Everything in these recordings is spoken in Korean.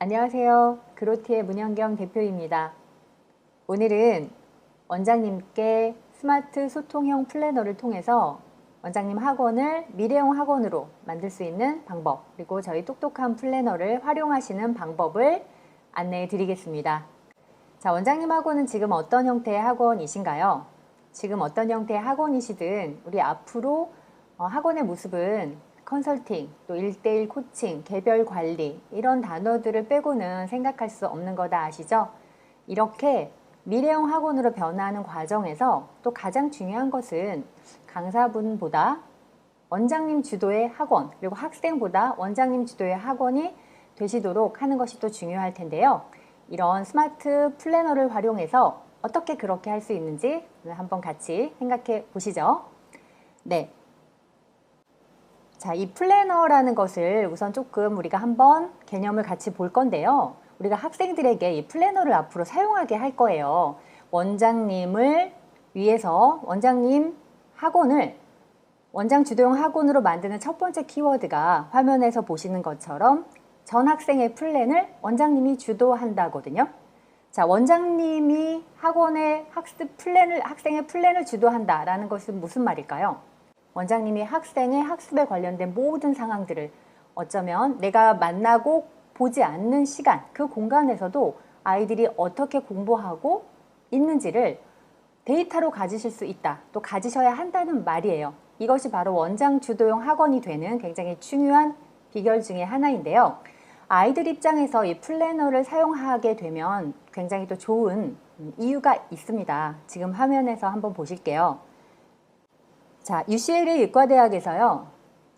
안녕하세요. 그로티의 문현경 대표입니다. 오늘은 원장님께 스마트 소통형 플래너를 통해서 원장님 학원을 미래형 학원으로 만들 수 있는 방법, 그리고 저희 똑똑한 플래너를 활용하시는 방법을 안내해 드리겠습니다. 자, 원장님 학원은 지금 어떤 형태의 학원이신가요? 지금 어떤 형태의 학원이시든 우리 앞으로 학원의 모습은 컨설팅, 또 1:1 코칭, 개별 관리 이런 단어들을 빼고는 생각할 수 없는 거다 아시죠? 이렇게 미래형 학원으로 변화하는 과정에서 또 가장 중요한 것은 강사분보다 원장님 주도의 학원, 그리고 학생보다 원장님 주도의 학원이 되시도록 하는 것이 또 중요할 텐데요. 이런 스마트 플래너를 활용해서 어떻게 그렇게 할 수 있는지 한번 같이 생각해 보시죠. 네. 자, 이 플래너라는 것을 우선 조금 우리가 한번 개념을 같이 볼 건데요. 우리가 학생들에게 이 플래너를 앞으로 사용하게 할 거예요. 원장님을 위해서 원장님 학원을 원장 주도형 학원으로 만드는 첫 번째 키워드가 화면에서 보시는 것처럼 전 학생의 플랜을 원장님이 주도한다거든요. 자, 원장님이 학원의 학생의 플랜을 주도한다라는 것은 무슨 말일까요? 원장님이 학생의 학습에 관련된 모든 상황들을 어쩌면 내가 만나고 보지 않는 시간, 그 공간에서도 아이들이 어떻게 공부하고 있는지를 데이터로 가지실 수 있다, 또 가지셔야 한다는 말이에요. 이것이 바로 원장 주도형 학원이 되는 굉장히 중요한 비결 중에 하나인데요. 아이들 입장에서 이 플래너를 사용하게 되면 굉장히 또 좋은 이유가 있습니다. 지금 화면에서 한번 보실게요. 자, UCLA 의과대학에서요,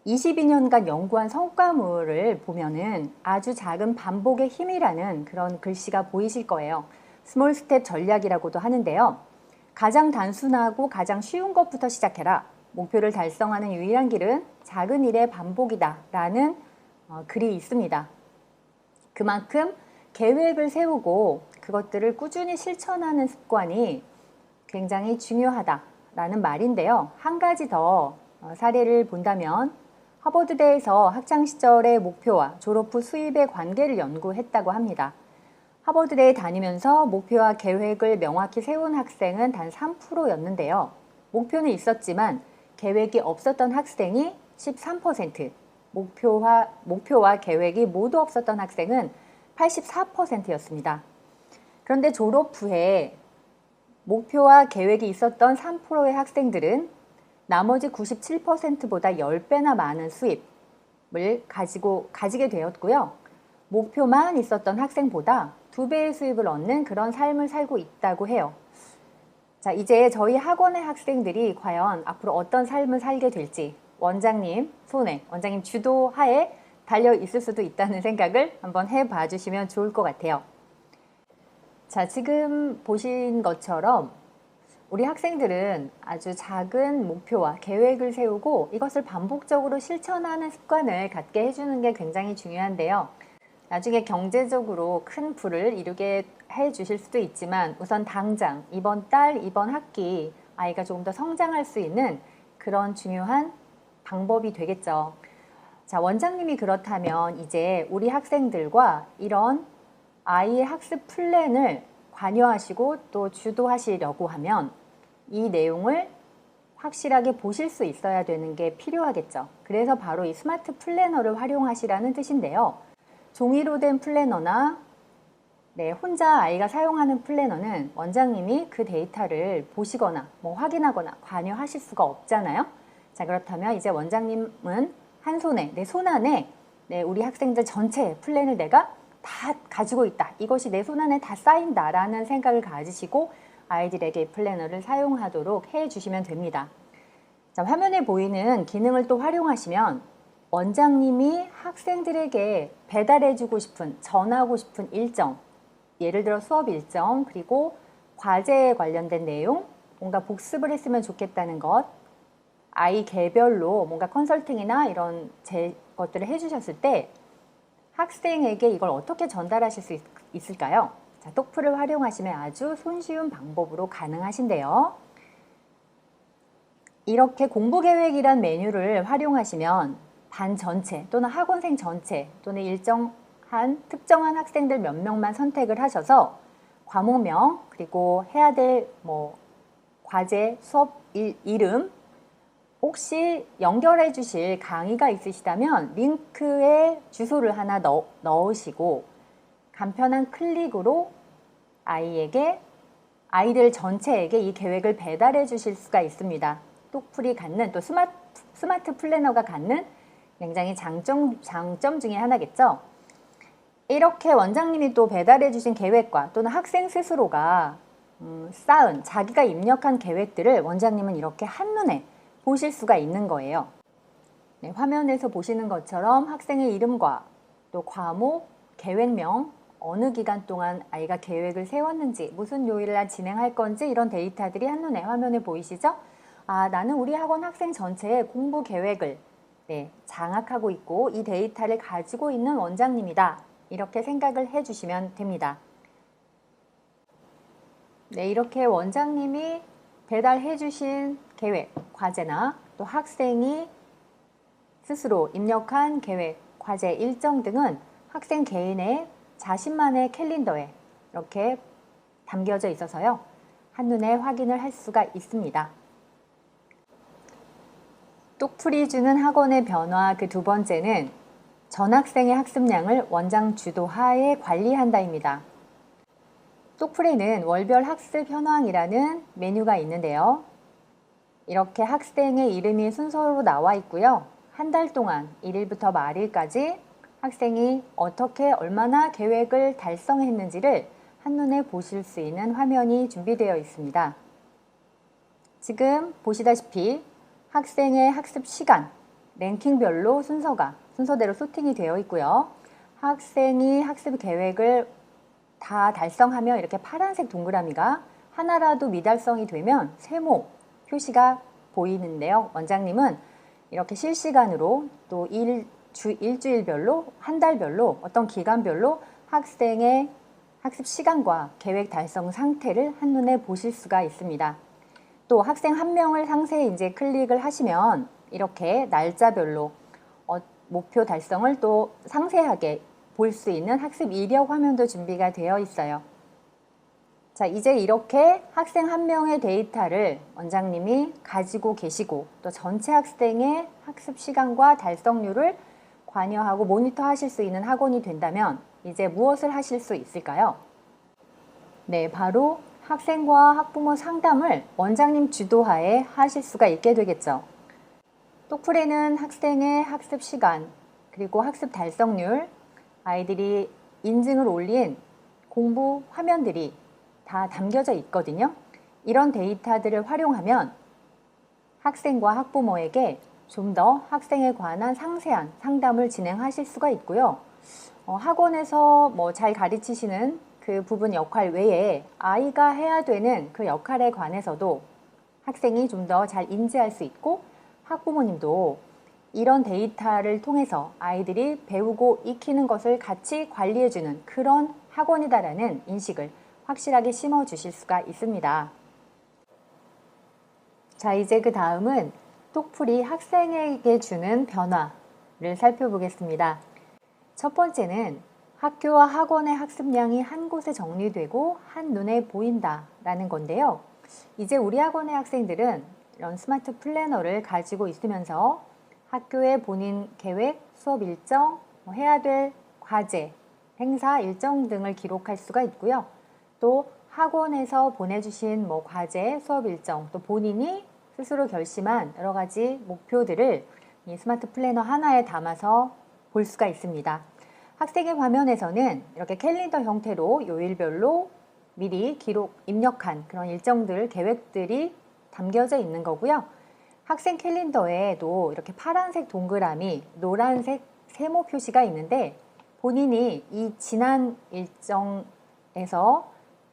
22년간 연구한 성과물을 보면은 아주 작은 반복의 힘이라는 그런 글씨가 보이실 거예요. 스몰 스텝 전략이라고도 하는데요. 가장 단순하고 가장 쉬운 것부터 시작해라. 목표를 달성하는 유일한 길은 작은 일의 반복이다 라는 글이 있습니다. 그만큼 계획을 세우고 그것들을 꾸준히 실천하는 습관이 굉장히 중요하다라는 말인데요. 한 가지 더 사례를 본다면 하버드대에서 학창시절의 목표와 졸업 후 수입의 관계를 연구했다고 합니다. 하버드대에 다니면서 목표와 계획을 명확히 세운 학생은 단 3%였는데요. 목표는 있었지만 계획이 없었던 학생이 13%, 목표와 계획이 모두 없었던 학생은 84%였습니다. 그런데 졸업 후에 목표와 계획이 있었던 3%의 학생들은 나머지 97%보다 10배나 많은 수입을 가지게 되었고요. 목표만 있었던 학생보다 2배의 수입을 얻는 그런 삶을 살고 있다고 해요. 자, 이제 저희 학원의 학생들이 과연 앞으로 어떤 삶을 살게 될지 원장님 손에, 원장님 주도하에 달려 있을 수도 있다는 생각을 한번 해봐 주시면 좋을 것 같아요. 자, 지금 보신 것처럼 우리 학생들은 아주 작은 목표와 계획을 세우고 이것을 반복적으로 실천하는 습관을 갖게 해주는 게 굉장히 중요한데요. 나중에 경제적으로 큰 부를 이루게 해 주실 수도 있지만 우선 당장 이번 달, 이번 학기 아이가 조금 더 성장할 수 있는 그런 중요한 방법이 되겠죠. 자, 원장님이 그렇다면 이제 우리 학생들과 이런 아이의 학습 플랜을 관여하시고 또 주도하시려고 하면 이 내용을 확실하게 보실 수 있어야 되는 게 필요하겠죠. 그래서 바로 이 스마트 플래너를 활용하시라는 뜻인데요. 종이로 된 플래너나 혼자 아이가 사용하는 플래너는 원장님이 그 데이터를 보시거나 확인하거나 관여하실 수가 없잖아요. 자, 그렇다면 이제 원장님은 한 손에, 내 손 안에 우리 학생들 전체의 플랜을 내가 다 가지고 있다. 이것이 내 손 안에 다 쌓인다라는 생각을 가지시고 아이들에게 플래너를 사용하도록 해주시면 됩니다. 자, 화면에 보이는 기능을 또 활용하시면 원장님이 학생들에게 배달해주고 싶은, 전하고 싶은 일정, 예를 들어 수업 일정, 그리고 과제에 관련된 내용, 뭔가 복습을 했으면 좋겠다는 것, 아이 개별로 뭔가 컨설팅이나 이런 것들을 해주셨을 때 학생에게 이걸 어떻게 전달하실 수 있을까요? 자, 똑프를 활용하시면 아주 손쉬운 방법으로 가능하신데요. 이렇게 공부계획이란 메뉴를 활용하시면 반 전체 또는 학원생 전체 또는 일정 한 특정한 학생들 몇 명만 선택을 하셔서 과목명 그리고 해야 될 과제, 수업 이름, 혹시 연결해 주실 강의가 있으시다면 링크에 주소를 하나 넣으시고 간편한 클릭으로 아이들 전체에게 이 계획을 배달해 주실 수가 있습니다. 똑풀이 갖는 또 스마트 플래너가 갖는 굉장히 장점 중에 하나겠죠. 이렇게 원장님이 또 배달해 주신 계획과 또는 학생 스스로가 쌓은 자기가 입력한 계획들을 원장님은 이렇게 한눈에 보실 수가 있는 거예요. 네, 화면에서 보시는 것처럼 학생의 이름과 또 과목, 계획명, 어느 기간 동안 아이가 계획을 세웠는지, 무슨 요일날 진행할 건지 이런 데이터들이 한눈에 화면에 보이시죠? 아, 나는 우리 학원 학생 전체의 공부 계획을 장악하고 있고 이 데이터를 가지고 있는 원장님이다. 이렇게 생각을 해주시면 됩니다. 네, 이렇게 원장님이 배달해 주신 계획, 과제나 또 학생이 스스로 입력한 계획, 과제 일정 등은 학생 개인의 자신만의 캘린더에 이렇게 담겨져 있어서요. 한눈에 확인을 할 수가 있습니다. 똑풀이 주는 학원의 변화 그 두 번째는 전학생의 학습량을 원장 주도하에 관리한다입니다. 똑풀이는 월별 학습 현황이라는 메뉴가 있는데요. 이렇게 학생의 이름이 순서로 나와 있고요. 한 달 동안 1일부터 말일까지 학생이 어떻게 얼마나 계획을 달성했는지를 한눈에 보실 수 있는 화면이 준비되어 있습니다. 지금 보시다시피 학생의 학습 시간, 랭킹별로 순서대로 소팅이 되어 있고요. 학생이 학습 계획을 다 달성하며 이렇게 파란색 동그라미가 하나라도 미달성이 되면 세모 표시가 보이는데요. 원장님은 이렇게 실시간으로 또 일주일별로, 한 달별로, 어떤 기간별로 학생의 학습 시간과 계획 달성 상태를 한눈에 보실 수가 있습니다. 또 학생 한 명을 상세히 이제 클릭을 하시면 이렇게 날짜별로 목표 달성을 또 상세하게 볼 수 있는 학습 이력 화면도 준비가 되어 있어요. 자, 이제 이렇게 학생 한 명의 데이터를 원장님이 가지고 계시고 또 전체 학생의 학습 시간과 달성률을 관여하고 모니터 하실 수 있는 학원이 된다면 이제 무엇을 하실 수 있을까요? 네, 바로 학생과 학부모 상담을 원장님 주도하에 하실 수가 있게 되겠죠. 똑풀이는 학생의 학습 시간, 그리고 학습 달성률, 아이들이 인증을 올린 공부 화면들이 다 담겨져 있거든요. 이런 데이터들을 활용하면 학생과 학부모에게 좀 더 학생에 관한 상세한 상담을 진행하실 수가 있고요. 학원에서 잘 가르치시는 그 부분 역할 외에 아이가 해야 되는 그 역할에 관해서도 학생이 좀 더 잘 인지할 수 있고 학부모님도 이런 데이터를 통해서 아이들이 배우고 익히는 것을 같이 관리해주는 그런 학원이다라는 인식을 확실하게 심어주실 수가 있습니다. 자, 이제 그 다음은 똑풀이 학생에게 주는 변화를 살펴보겠습니다. 첫 번째는 학교와 학원의 학습량이 한 곳에 정리되고 한눈에 보인다라는 건데요. 이제 우리 학원의 학생들은 이런 스마트 플래너를 가지고 있으면서 학교의 본인 계획, 수업 일정, 해야 될 과제, 행사 일정 등을 기록할 수가 있고요. 또 학원에서 보내주신 과제, 수업 일정, 또 본인이 스스로 결심한 여러 가지 목표들을 이 스마트 플래너 하나에 담아서 볼 수가 있습니다. 학생의 화면에서는 이렇게 캘린더 형태로 요일별로 미리 입력한 그런 일정들, 계획들이 담겨져 있는 거고요. 학생 캘린더에도 이렇게 파란색 동그라미, 노란색 세모 표시가 있는데 본인이 이 지난 일정에서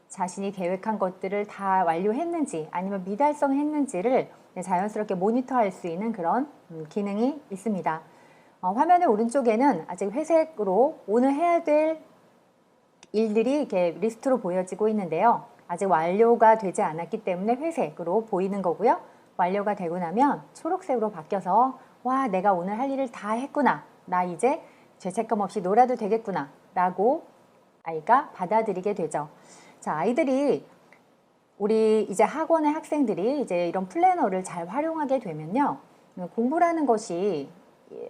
자신이 계획한 것들을 다 완료했는지 아니면 미달성했는지를 자연스럽게 모니터할 수 있는 그런 기능이 있습니다. 화면의 오른쪽에는 아직 회색으로 오늘 해야 될 일들이 이렇게 리스트로 보여지고 있는데요. 아직 완료가 되지 않았기 때문에 회색으로 보이는 거고요. 완료가 되고 나면 초록색으로 바뀌어서 와, 내가 오늘 할 일을 다 했구나. 나 이제 죄책감 없이 놀아도 되겠구나. 라고 아이가 받아들이게 되죠. 자, 아이들이 우리 이제 학원의 학생들이 이제 이런 플래너를 잘 활용하게 되면요. 공부라는 것이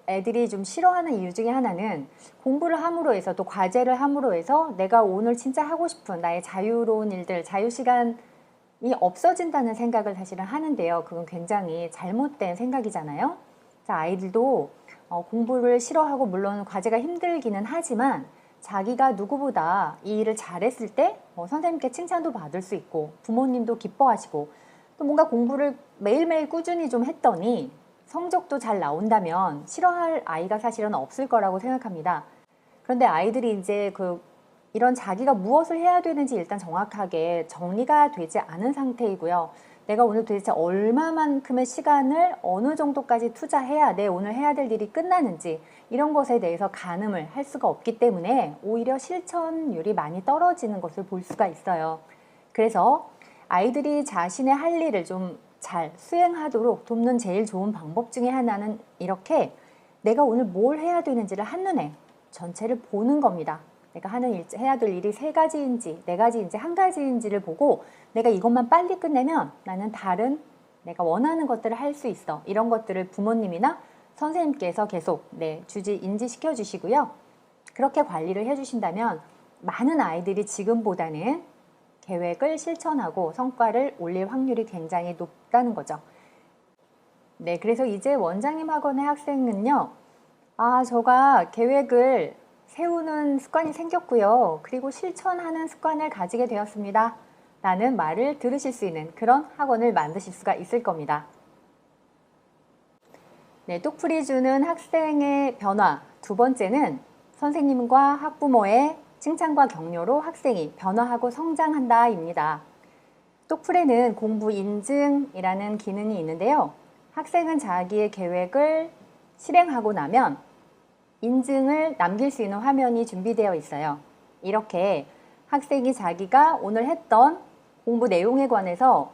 애들이 좀 싫어하는 이유 중에 하나는 공부를 함으로 해서 또 과제를 함으로 해서 내가 오늘 진짜 하고 싶은 나의 자유로운 일들, 자유시간이 없어진다는 생각을 사실은 하는데요. 그건 굉장히 잘못된 생각이잖아요. 자, 아이들도 공부를 싫어하고 물론 과제가 힘들기는 하지만 자기가 누구보다 이 일을 잘했을 때 선생님께 칭찬도 받을 수 있고 부모님도 기뻐하시고 또 뭔가 공부를 매일매일 꾸준히 좀 했더니 성적도 잘 나온다면 싫어할 아이가 사실은 없을 거라고 생각합니다. 그런데 아이들이 이제 이런 자기가 무엇을 해야 되는지 일단 정확하게 정리가 되지 않은 상태이고요. 내가 오늘 도대체 얼마만큼의 시간을 어느 정도까지 투자해야 내 오늘 해야 될 일이 끝나는지 이런 것에 대해서 가늠을 할 수가 없기 때문에 오히려 실천율이 많이 떨어지는 것을 볼 수가 있어요. 그래서 아이들이 자신의 할 일을 좀 잘 수행하도록 돕는 제일 좋은 방법 중에 하나는 이렇게 내가 오늘 뭘 해야 되는지를 한눈에 전체를 보는 겁니다. 내가 해야 될 일이 3가지인지 4가지인지 1가지인지를 보고 내가 이것만 빨리 끝내면 나는 다른 내가 원하는 것들을 할 수 있어. 이런 것들을 부모님이나 선생님께서 계속 인지시켜 주시고요. 그렇게 관리를 해주신다면 많은 아이들이 지금보다는 계획을 실천하고 성과를 올릴 확률이 굉장히 높다는 거죠. 네, 그래서 이제 원장님 학원의 학생은요. 제가 계획을 세우는 습관이 생겼고요. 그리고 실천하는 습관을 가지게 되었습니다. 라는 말을 들으실 수 있는 그런 학원을 만드실 수가 있을 겁니다. 네, 똑풀이 주는 학생의 변화. 2번째는 선생님과 학부모의 칭찬과 격려로 학생이 변화하고 성장한다 입니다. 똑풀에는 공부 인증이라는 기능이 있는데요. 학생은 자기의 계획을 실행하고 나면 인증을 남길 수 있는 화면이 준비되어 있어요. 이렇게 학생이 자기가 오늘 했던 공부 내용에 관해서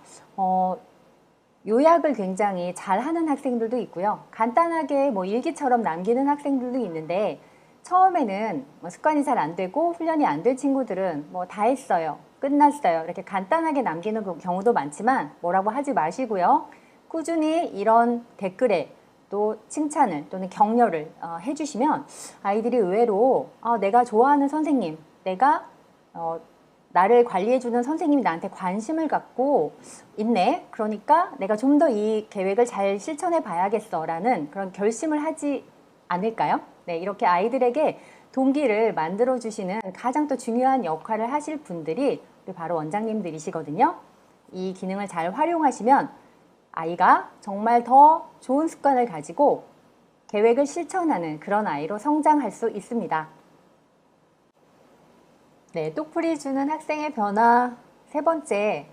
요약을 굉장히 잘하는 학생들도 있고요. 간단하게 일기처럼 남기는 학생들도 있는데 처음에는 습관이 잘 안 되고 훈련이 안 될 친구들은 다 했어요. 끝났어요. 이렇게 간단하게 남기는 경우도 많지만 뭐라고 하지 마시고요. 꾸준히 이런 댓글에 또 칭찬을 또는 격려를 해주시면 아이들이 의외로 내가 좋아하는 선생님, 내가 나를 관리해주는 선생님이 나한테 관심을 갖고 있네. 그러니까 내가 좀 더 이 계획을 잘 실천해 봐야겠어 라는 그런 결심을 하지 않을까요? 네, 이렇게 아이들에게 동기를 만들어주시는 가장 또 중요한 역할을 하실 분들이 바로 원장님들이시거든요. 이 기능을 잘 활용하시면 아이가 정말 더 좋은 습관을 가지고 계획을 실천하는 그런 아이로 성장할 수 있습니다. 네, 똑풀이 주는 학생의 변화 3번째,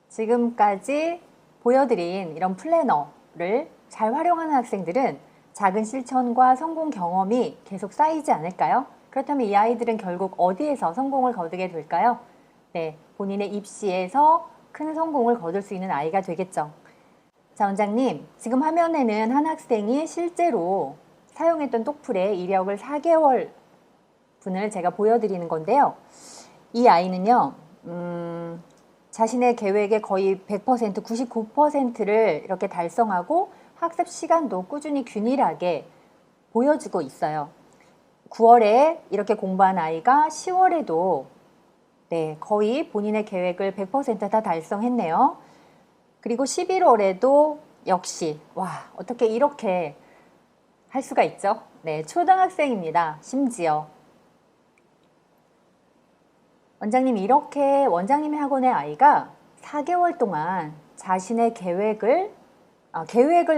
지금까지 보여드린 이런 플래너를 잘 활용하는 학생들은 작은 실천과 성공 경험이 계속 쌓이지 않을까요? 그렇다면 이 아이들은 결국 어디에서 성공을 거두게 될까요? 네, 본인의 입시에서 큰 성공을 거둘 수 있는 아이가 되겠죠. 자, 원장님, 지금 화면에는 한 학생이 실제로 사용했던 똑풀의 이력을 4개월 분을 제가 보여드리는 건데요. 이 아이는요, 자신의 계획의 거의 100%, 99%를 이렇게 달성하고 학습 시간도 꾸준히 균일하게 보여주고 있어요. 9월에 이렇게 공부한 아이가 10월에도 거의 본인의 계획을 100% 다 달성했네요. 그리고 11월에도 역시 어떻게 이렇게 할 수가 있죠? 네, 초등학생입니다. 심지어. 원장님, 이렇게 원장님의 학원의 아이가 4개월 동안 자신의 계획을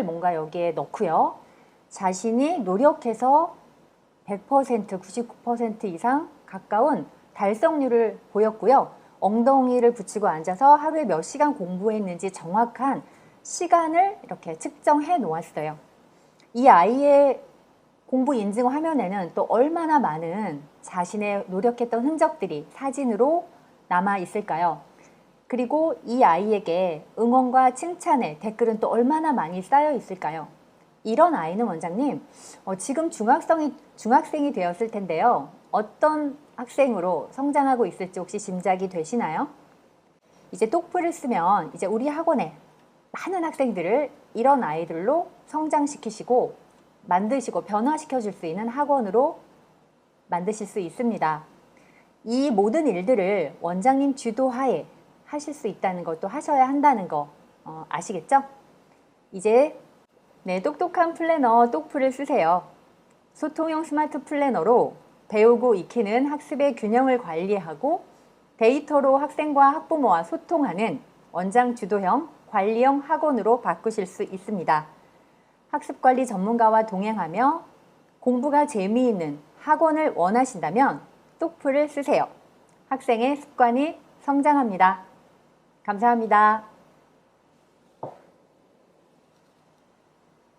뭔가 여기에 넣고요. 자신이 노력해서 100%, 99% 이상 가까운 달성률을 보였고요. 엉덩이를 붙이고 앉아서 하루에 몇 시간 공부했는지 정확한 시간을 이렇게 측정해 놓았어요. 이 아이의 공부 인증 화면에는 또 얼마나 많은 자신의 노력했던 흔적들이 사진으로 남아 있을까요? 그리고 이 아이에게 응원과 칭찬의 댓글은 또 얼마나 많이 쌓여 있을까요? 이런 아이는 원장님, 지금 중학생이 되었을 텐데요. 어떤 학생으로 성장하고 있을지 혹시 짐작이 되시나요? 이제 똑플을 쓰면 이제 우리 학원에 많은 학생들을 이런 아이들로 성장시키시고 만드시고 변화시켜 줄 수 있는 학원으로 만드실 수 있습니다. 이 모든 일들을 원장님 주도하에 하실 수 있다는 것도 하셔야 한다는 거 아시겠죠? 이제 똑똑한 플래너 똑플을 쓰세요. 소통형 스마트 플래너로 배우고 익히는 학습의 균형을 관리하고 데이터로 학생과 학부모와 소통하는 원장 주도형 관리형 학원으로 바꾸실 수 있습니다. 학습관리 전문가와 동행하며 공부가 재미있는 학원을 원하신다면 똑플을 쓰세요. 학생의 습관이 성장합니다. 감사합니다.